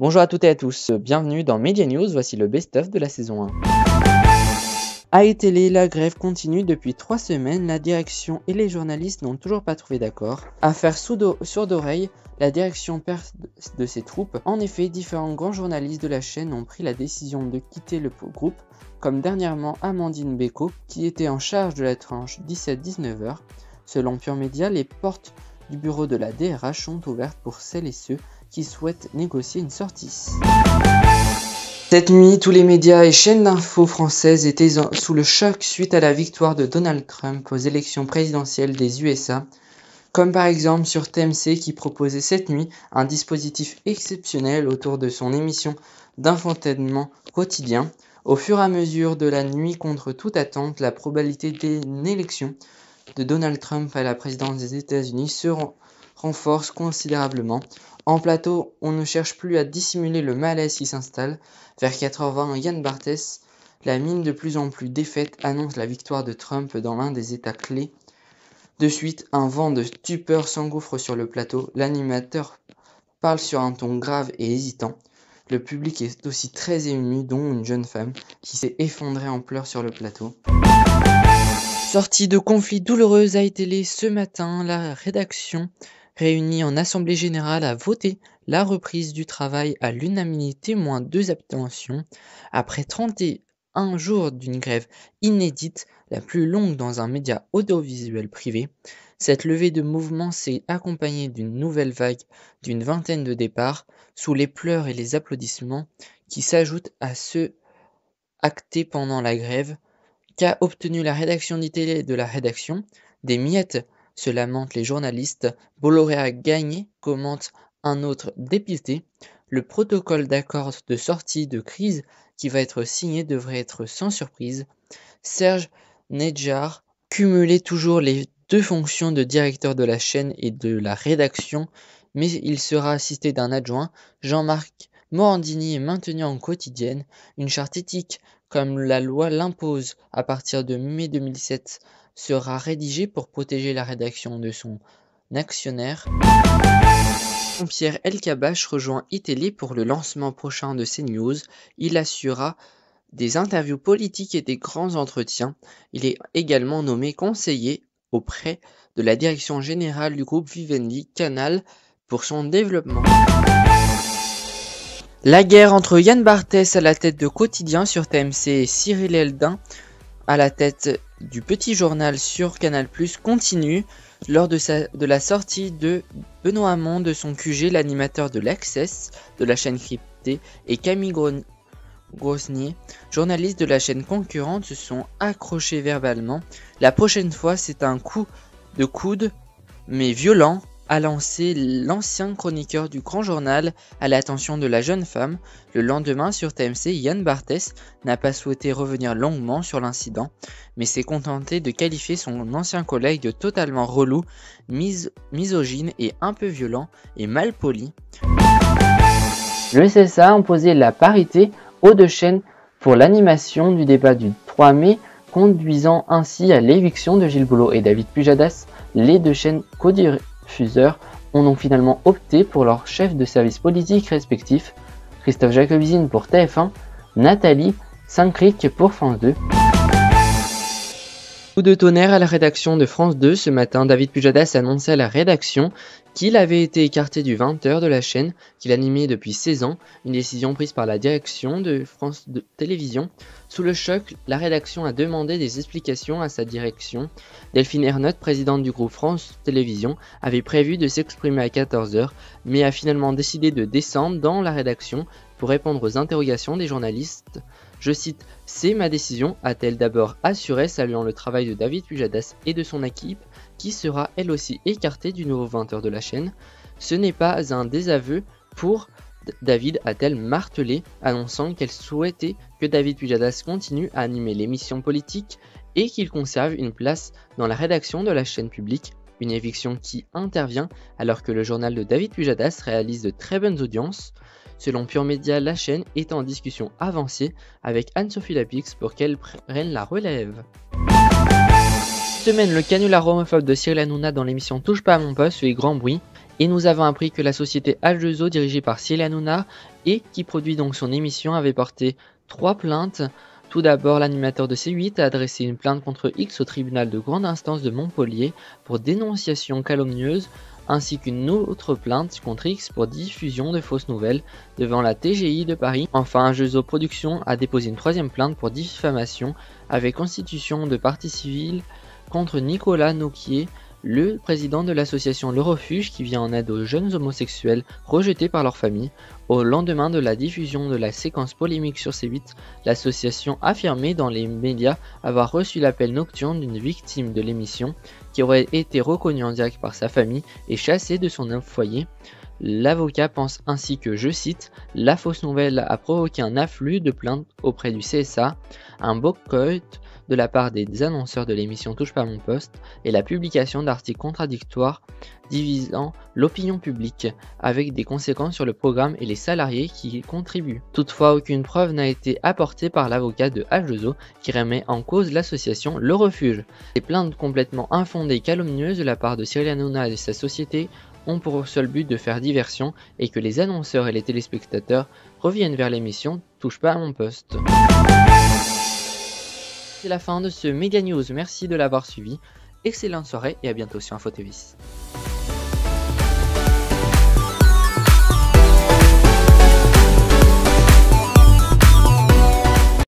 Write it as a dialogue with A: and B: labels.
A: Bonjour à toutes et à tous, bienvenue dans Media News, voici le best-of de la saison 1. À iTélé, la grève continue depuis 3 semaines, la direction et les journalistes n'ont toujours pas trouvé d'accord. Affaire sourde oreille, la direction perd de ses troupes. En effet, différents grands journalistes de la chaîne ont pris la décision de quitter le groupe, comme dernièrement Amandine Bécaud, qui était en charge de la tranche 17-19h. Selon Pure Média, les portes du bureau de la DRH sont ouvertes pour celles et ceux qui souhaitent négocier une sortie. Cette nuit, tous les médias et chaînes d'infos françaises étaient sous le choc suite à la victoire de Donald Trump aux élections présidentielles des USA, comme par exemple sur TMC qui proposait cette nuit un dispositif exceptionnel autour de son émission d'infotainment quotidien. Au fur et à mesure de la nuit, contre toute attente, la probabilité d'une élection de Donald Trump à la présidence des États-Unis se renforce considérablement. En plateau, on ne cherche plus à dissimuler le malaise qui s'installe. Vers 4h20, Yann Barthès, la mine de plus en plus défaite, annonce la victoire de Trump dans l'un des États clés. De suite, un vent de stupeur s'engouffre sur le plateau. L'animateur parle sur un ton grave et hésitant. Le public est aussi très ému, dont une jeune femme qui s'est effondrée en pleurs sur le plateau. Sortie de conflit douloureuse à iTélé ce matin, la rédaction réunie en assemblée générale a voté la reprise du travail à l'unanimité moins 2 abstentions. Après 31 jours d'une grève inédite, la plus longue dans un média audiovisuel privé, cette levée de mouvement s'est accompagnée d'une nouvelle vague d'une vingtaine de départs, sous les pleurs et les applaudissements qui s'ajoutent à ceux actés pendant la grève. Qu'a obtenu la rédaction d'iTélé de la rédaction? Des miettes, se lamentent les journalistes. Bolloré a gagné, commente un autre dépité. Le protocole d'accord de sortie de crise qui va être signé devrait être sans surprise. Serge Nedjar cumulait toujours les 2 fonctions de directeur de la chaîne et de la rédaction, mais il sera assisté d'un adjoint. Jean-Marc Morandini est maintenu en quotidienne. Une charte éthique, comme la loi l'impose à partir de mai 2007, sera rédigée pour protéger la rédaction de son actionnaire. Jean-Pierre Elkabbach rejoint iTélé pour le lancement prochain de CNews. Il assurera des interviews politiques et des grands entretiens. Il est également nommé conseiller auprès de la direction générale du groupe Vivendi Canal pour son développement. La guerre entre Yann Barthès à la tête de Quotidien sur TMC et Cyril Eldin à la tête du Petit Journal sur Canal+ continue. Lors de la sortie de Benoît Hamon de son QG, l'animateur de l'Access de la chaîne cryptée et Camille Grosnier, journaliste de la chaîne concurrente, se sont accrochés verbalement. La prochaine fois, c'est un coup de coude, mais violent, a lancé l'ancien chroniqueur du Grand Journal à l'attention de la jeune femme. Le lendemain, sur TMC, Yann Barthès n'a pas souhaité revenir longuement sur l'incident, mais s'est contenté de qualifier son ancien collègue de totalement relou, misogyne et un peu violent et mal poli. Le CSA a imposé la parité aux 2 chaînes pour l'animation du débat du 3 mai, conduisant ainsi à l'éviction de Gilles Boulot et David Pujadas. Les 2 chaînes codiffuseurs ont donc finalement opté pour leurs chefs de service politique respectifs, Christophe Jacobzine pour TF1, Nathalie Saint-Cric pour France 2. Coup de tonnerre à la rédaction de France 2 ce matin, David Pujadas annonçait à la rédaction qu'il avait été écarté du 20h de la chaîne qu'il animait depuis 16 ans, une décision prise par la direction de France Télévisions. Sous le choc, la rédaction a demandé des explications à sa direction. Delphine Ernotte, présidente du groupe France Télévisions, avait prévu de s'exprimer à 14h, mais a finalement décidé de descendre dans la rédaction pour répondre aux interrogations des journalistes. Je cite, « C'est ma décision », a-t-elle d'abord assuré, saluant le travail de David Pujadas et de son équipe, qui sera elle aussi écartée du nouveau 20h de la chaîne. Ce n'est pas un désaveu pour David, a-t-elle martelé, annonçant qu'elle souhaitait que David Pujadas continue à animer l'émission politique et qu'il conserve une place dans la rédaction de la chaîne publique. Une éviction qui intervient alors que le journal de David Pujadas réalise de très bonnes audiences. Selon Pure Média, la chaîne est en discussion avancée avec Anne-Sophie Lapix pour qu'elle prenne la relève. Cette semaine, le canular homophobe de Cyril Hanouna dans l'émission Touche pas à mon poste fait grand bruit. Et nous avons appris que la société H2O dirigée par Cyril Hanouna et qui produit donc son émission avait porté 3 plaintes. Tout d'abord, l'animateur de C8 a adressé une plainte contre X au tribunal de grande instance de Montpellier pour dénonciation calomnieuse, ainsi qu'une autre plainte contre X pour diffusion de fausses nouvelles devant la TGI de Paris. Enfin, H2O Productions a déposé une 3e plainte pour diffamation avec constitution de partie civile contre Nicolas Noquier, le président de l'association Le Refuge qui vient en aide aux jeunes homosexuels rejetés par leur famille. Au lendemain de la diffusion de la séquence polémique sur C8, l'association affirmait dans les médias avoir reçu l'appel nocturne d'une victime de l'émission qui aurait été reconnue en direct par sa famille et chassée de son foyer. L'avocat pense ainsi que, je cite, « La fausse nouvelle a provoqué un afflux de plaintes auprès du CSA, un boycott de la part des annonceurs de l'émission Touche pas à mon poste et la publication d'articles contradictoires divisant l'opinion publique avec des conséquences sur le programme et les salariés qui y contribuent. » Toutefois, aucune preuve n'a été apportée par l'avocat de H2O qui remet en cause l'association Le Refuge. Des plaintes complètement infondées et calomnieuses de la part de Cyril Hanouna et de sa société ont pour seul but de faire diversion et que les annonceurs et les téléspectateurs reviennent vers l'émission Touche pas à mon poste. C'est la fin de ce Media News, merci de l'avoir suivi, excellente soirée et à bientôt sur InfoTVS.